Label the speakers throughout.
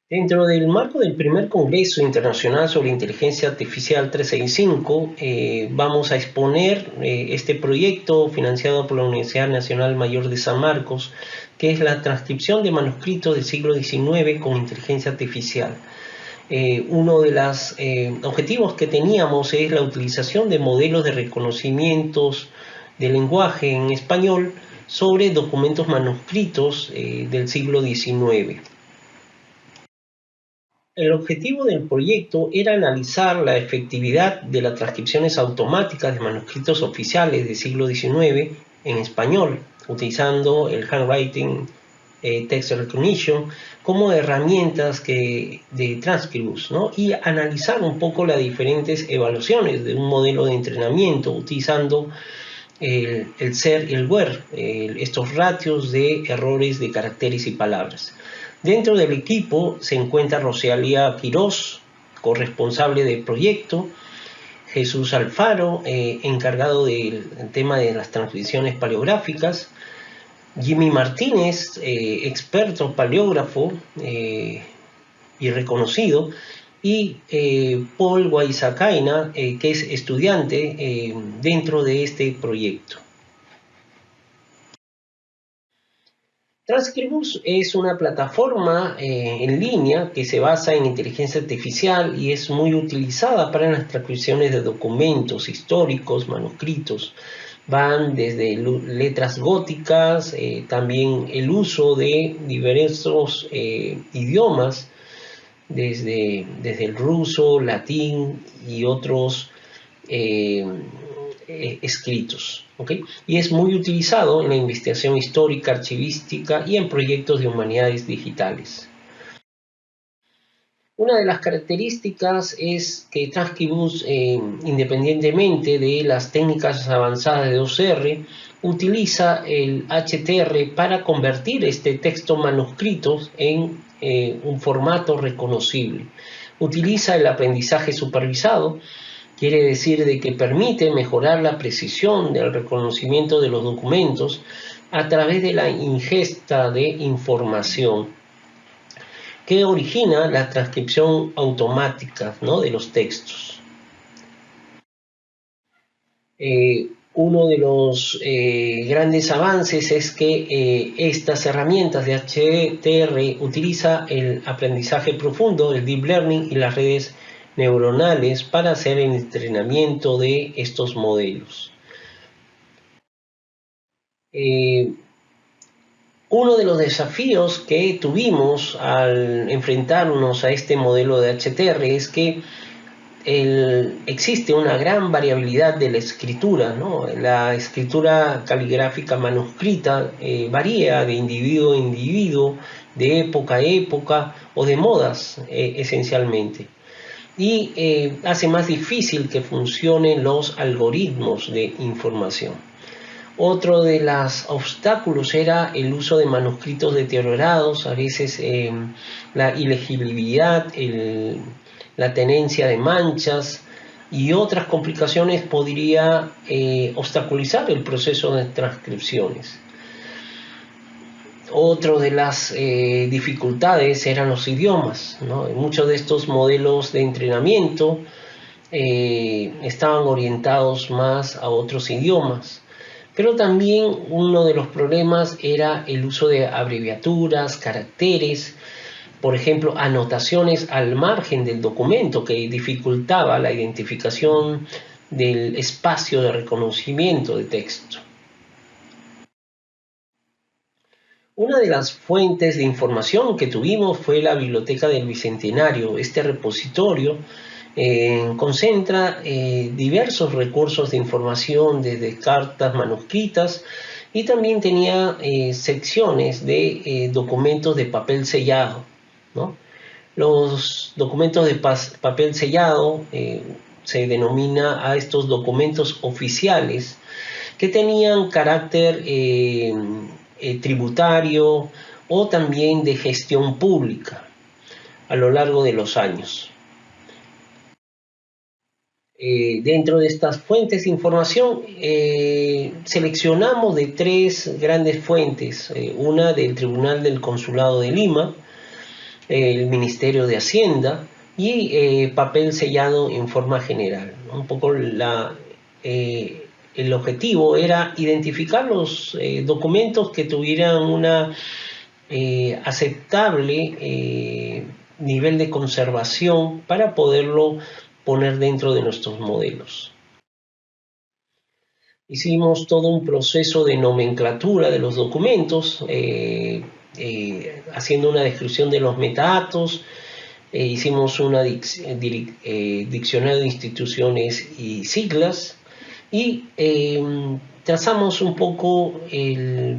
Speaker 1: Dentro del marco del primer Congreso Internacional sobre Inteligencia Artificial 365, vamos a exponer este proyecto financiado por la Universidad Nacional Mayor de San Marcos, que es la transcripción de manuscritos del siglo XIX con inteligencia artificial. Uno de los objetivos que teníamos es la utilización de modelos de reconocimientos de lenguaje en español sobre documentos manuscritos del siglo XIX. El objetivo del proyecto era analizar la efectividad de las transcripciones automáticas de manuscritos oficiales del siglo XIX en español, utilizando el Handwriting Text Recognition como herramientas de Transcribus, ¿no? Y analizar un poco las diferentes evaluaciones de un modelo de entrenamiento utilizando el SER y el WER, estos ratios de errores de caracteres y palabras. Dentro del equipo se encuentra Rosalía Quirós, corresponsable del proyecto, Jesús Alfaro, encargado del tema de las transcripciones paleográficas, Jimmy Martínez, experto paleógrafo y reconocido, y Paul Guaizacaina, que es estudiante dentro de este proyecto. Transcribus es una plataforma en línea que se basa en inteligencia artificial y es muy utilizada para las transcripciones de documentos históricos, manuscritos. Van desde letras góticas, también el uso de diversos idiomas, desde el ruso, latín y otros escritos, ¿okay? Y es muy utilizado en la investigación histórica, archivística y en proyectos de humanidades digitales. Una de las características es que Transcribus, independientemente de las técnicas avanzadas de OCR, utiliza el HTR para convertir este texto manuscrito en un formato reconocible. Utiliza el aprendizaje supervisado, quiere decir de que permite mejorar la precisión del reconocimiento de los documentos a través de la ingesta de información que origina la transcripción automática, ¿no?, de los textos. Uno de los grandes avances es que estas herramientas de HTR utiliza el aprendizaje profundo, el deep learning y las redes neuronales para hacer el entrenamiento de estos modelos. Uno de los desafíos que tuvimos al enfrentarnos a este modelo de HTR es que existe una gran variabilidad de la escritura, ¿no? La escritura caligráfica manuscrita varía de individuo a individuo, de época a época o de modas esencialmente. Y hace más difícil que funcionen los algoritmos de información. Otro de los obstáculos era el uso de manuscritos deteriorados, a veces la ilegibilidad, la tenencia de manchas y otras complicaciones podría obstaculizar el proceso de transcripciones. Otra de las dificultades eran los idiomas, ¿no? Muchos de estos modelos de entrenamiento estaban orientados más a otros idiomas. Pero también uno de los problemas era el uso de abreviaturas, caracteres, por ejemplo, anotaciones al margen del documento que dificultaba la identificación del espacio de reconocimiento de texto. Una de las fuentes de información que tuvimos fue la Biblioteca del Bicentenario. Este repositorio concentra diversos recursos de información, desde cartas manuscritas, y también tenía secciones de documentos de papel sellado, ¿no? Los documentos de papel sellado se denomina a estos documentos oficiales que tenían carácter tributario o también de gestión pública a lo largo de los años. Dentro de estas fuentes de información seleccionamos de tres grandes fuentes, una del Tribunal del Consulado de Lima, el Ministerio de Hacienda y papel sellado en forma general. Un poco el objetivo era identificar los documentos que tuvieran una aceptable nivel de conservación para poderlo poner dentro de nuestros modelos. Hicimos todo un proceso de nomenclatura de los documentos, haciendo una descripción de los metadatos, hicimos un diccionario de instituciones y siglas y trazamos un poco el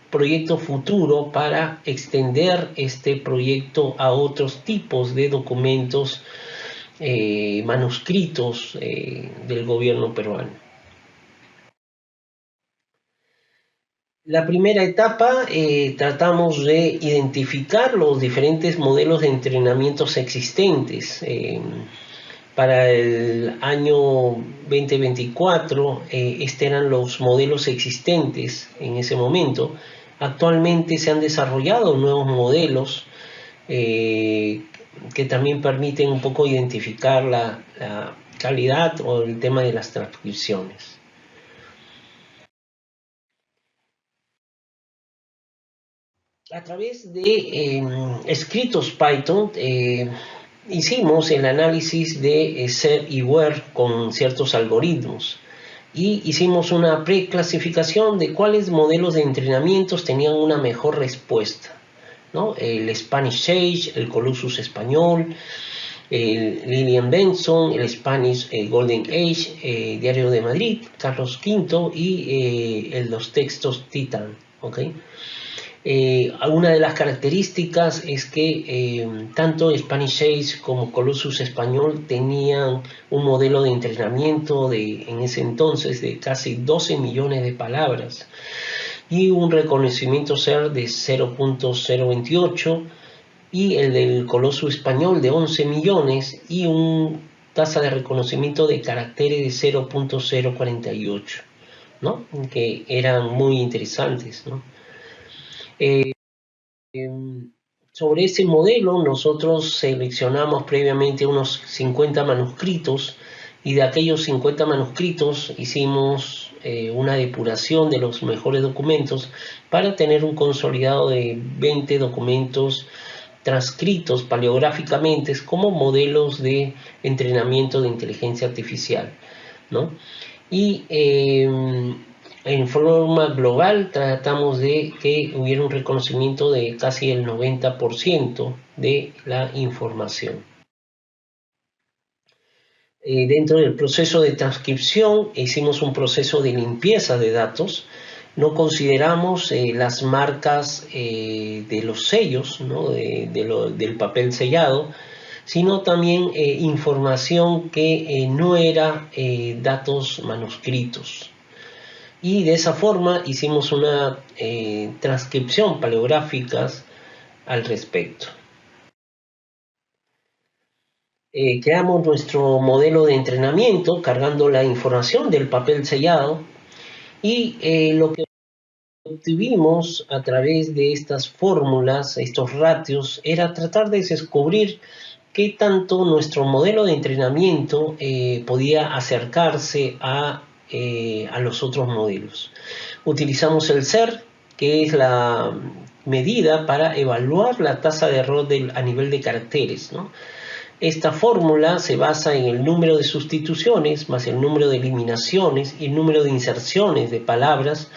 Speaker 1: proyecto futuro para extender este proyecto a otros tipos de documentos manuscritos del gobierno peruano. La primera etapa tratamos de identificar los diferentes modelos de entrenamientos existentes. Para el año 2024, estos eran los modelos existentes en ese momento. Actualmente se han desarrollado nuevos modelos que también permiten un poco identificar la calidad o el tema de las transcripciones. A través de escritos Python hicimos el análisis de SER y WHERE con ciertos algoritmos y hicimos una preclasificación de cuáles modelos de entrenamientos tenían una mejor respuesta, ¿no? El Spanish Sage, el Colossus español, el Lillian Benson, el Spanish Golden Age, Diario de Madrid, Carlos V y los textos Titan, ¿okay? Una de las características es que tanto Spanish Sage como Colossus español tenían un modelo de entrenamiento en ese entonces de casi 12 millones de palabras y un reconocimiento SER de 0.028 y el del Colossus español de 11 millones y una tasa de reconocimiento de caracteres de 0.048, ¿no? Que eran muy interesantes, ¿no? Sobre ese modelo nosotros seleccionamos previamente unos 50 manuscritos y de aquellos 50 manuscritos hicimos una depuración de los mejores documentos para tener un consolidado de 20 documentos transcritos paleográficamente como modelos de entrenamiento de inteligencia artificial, ¿no? Y en forma global tratamos de que hubiera un reconocimiento de casi el 90% de la información. Dentro del proceso de transcripción hicimos un proceso de limpieza de datos. No consideramos las marcas de los sellos, ¿no? del papel sellado, sino también información que no era datos manuscritos. Y de esa forma hicimos una transcripción paleográfica al respecto. Creamos nuestro modelo de entrenamiento cargando la información del papel sellado y lo que obtuvimos a través de estas fórmulas, estos ratios, era tratar de descubrir qué tanto nuestro modelo de entrenamiento podía acercarse a los otros modelos. Utilizamos el SER, que es la medida para evaluar la tasa de error a nivel de caracteres, ¿no? Esta fórmula se basa en el número de sustituciones más el número de eliminaciones y el número de inserciones de palabras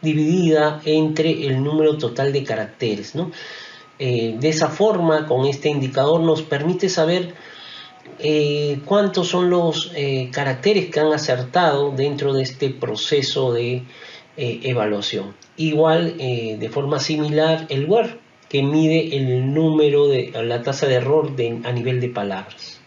Speaker 1: dividida entre el número total de caracteres, ¿no? De esa forma, con este indicador nos permite saber cuántos son los caracteres que han acertado dentro de este proceso de evaluación. Igual, de forma similar, el WHERE, que mide el número la tasa de error a nivel de palabras.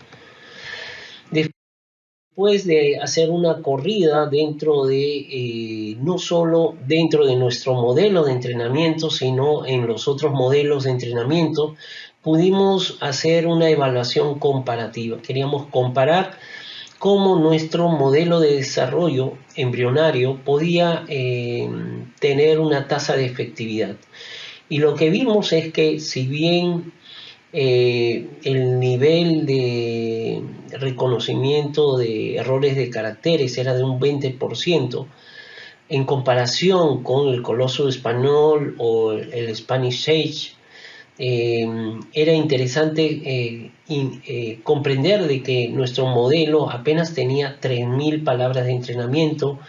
Speaker 1: Después de hacer una corrida dentro de, no solo dentro de nuestro modelo de entrenamiento, sino en los otros modelos de entrenamiento, pudimos hacer una evaluación comparativa. Queríamos comparar cómo nuestro modelo de desarrollo embrionario podía tener una tasa de efectividad. Y lo que vimos es que si bien El nivel de reconocimiento de errores de caracteres era de un 20%, en comparación con el Coloso español o el Spanish Sage. Era interesante comprender de que nuestro modelo apenas tenía 3.000 palabras de entrenamiento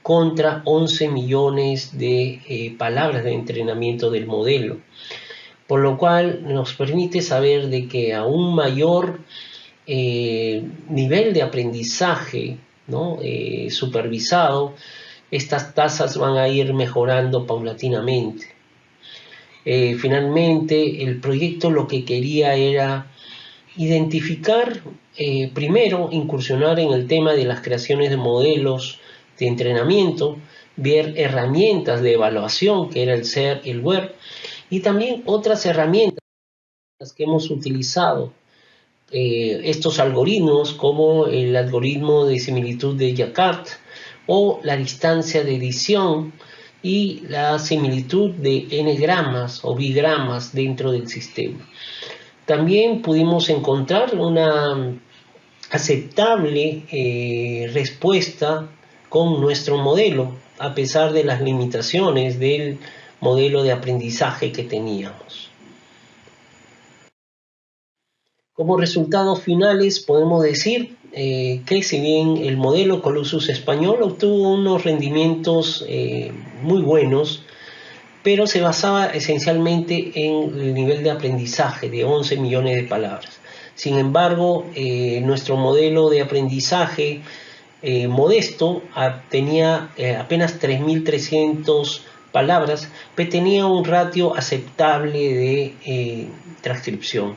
Speaker 1: contra 11 millones de palabras de entrenamiento del modelo, por lo cual nos permite saber de que a un mayor nivel de aprendizaje, ¿no? Supervisado, estas tasas van a ir mejorando paulatinamente. Finalmente, el proyecto lo que quería era identificar, primero, incursionar en el tema de las creaciones de modelos de entrenamiento, ver herramientas de evaluación, que era el SER y el WER, y también otras herramientas que hemos utilizado. Estos algoritmos, como el algoritmo de similitud de Jacquard o la distancia de edición y la similitud de n-gramas o bigramas dentro del sistema. También pudimos encontrar una aceptable respuesta con nuestro modelo, a pesar de las limitaciones del modelo de aprendizaje que teníamos. Como resultados finales podemos decir que si bien el modelo Colossus español obtuvo unos rendimientos muy buenos, pero se basaba esencialmente en el nivel de aprendizaje de 11 millones de palabras. Sin embargo, nuestro modelo de aprendizaje modesto tenía apenas 3.300 palabras, pero tenía un ratio aceptable de transcripción.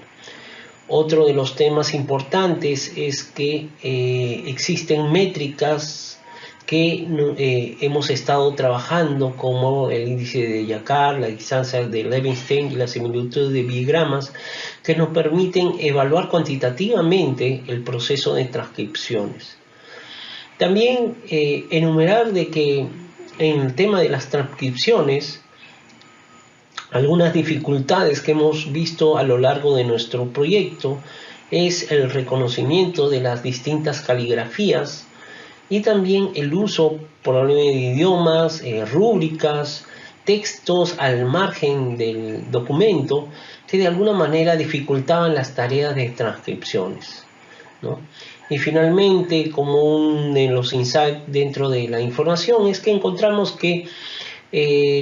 Speaker 1: Otro de los temas importantes es que existen métricas que hemos estado trabajando, como el índice de Jacquard, la distancia de Levenshtein y la similitud de bigramas, que nos permiten evaluar cuantitativamente el proceso de transcripciones. También enumerar de que en el tema de las transcripciones, algunas dificultades que hemos visto a lo largo de nuestro proyecto es el reconocimiento de las distintas caligrafías y también el uso probablemente de idiomas, rúbricas, textos al margen del documento que de alguna manera dificultaban las tareas de transcripciones, ¿no? Y finalmente, como uno de los insights dentro de la información, es que encontramos que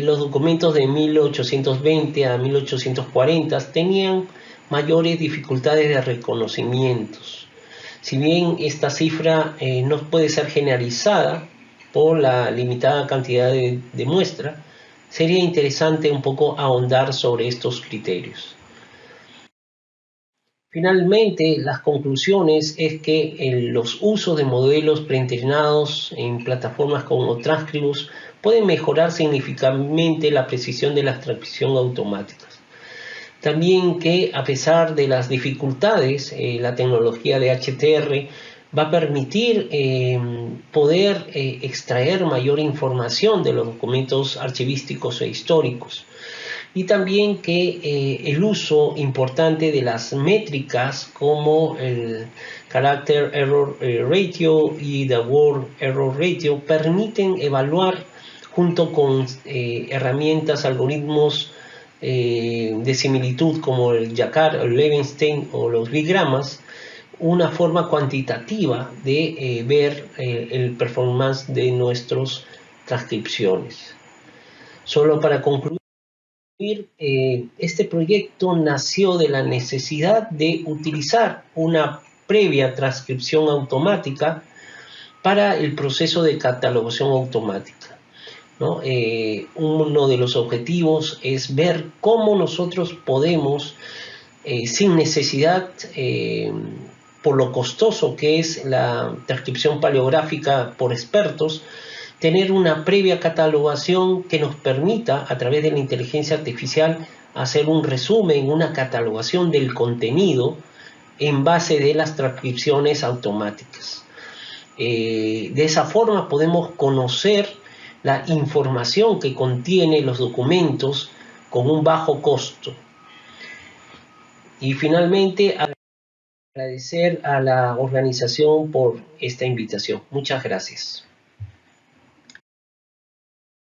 Speaker 1: los documentos de 1820 a 1840 tenían mayores dificultades de reconocimientos. Si bien esta cifra no puede ser generalizada por la limitada cantidad de muestra, sería interesante un poco ahondar sobre estos criterios. Finalmente, las conclusiones es que los usos de modelos preentrenados en plataformas como Transcribus pueden mejorar significativamente la precisión de las transcripciones automáticas. También que a pesar de las dificultades, la tecnología de HTR va a permitir poder extraer mayor información de los documentos archivísticos e históricos. Y también que el uso importante de las métricas como el Character Error Ratio y the Word Error Ratio permiten evaluar, junto con herramientas, algoritmos de similitud como el Jacquard, el Levenshtein o los bigramas, una forma cuantitativa de ver el performance de nuestras transcripciones. Solo para concluir, este proyecto nació de la necesidad de utilizar una previa transcripción automática para el proceso de catalogación automática, ¿no? Uno de los objetivos es ver cómo nosotros podemos, sin necesidad, por lo costoso que es la transcripción paleográfica por expertos, tener una previa catalogación que nos permita, a través de la inteligencia artificial, hacer un resumen, una catalogación del contenido en base de las transcripciones automáticas. De esa forma podemos conocer la información que contiene los documentos con un bajo costo. Y finalmente, agradecer a la organización por esta invitación. Muchas gracias.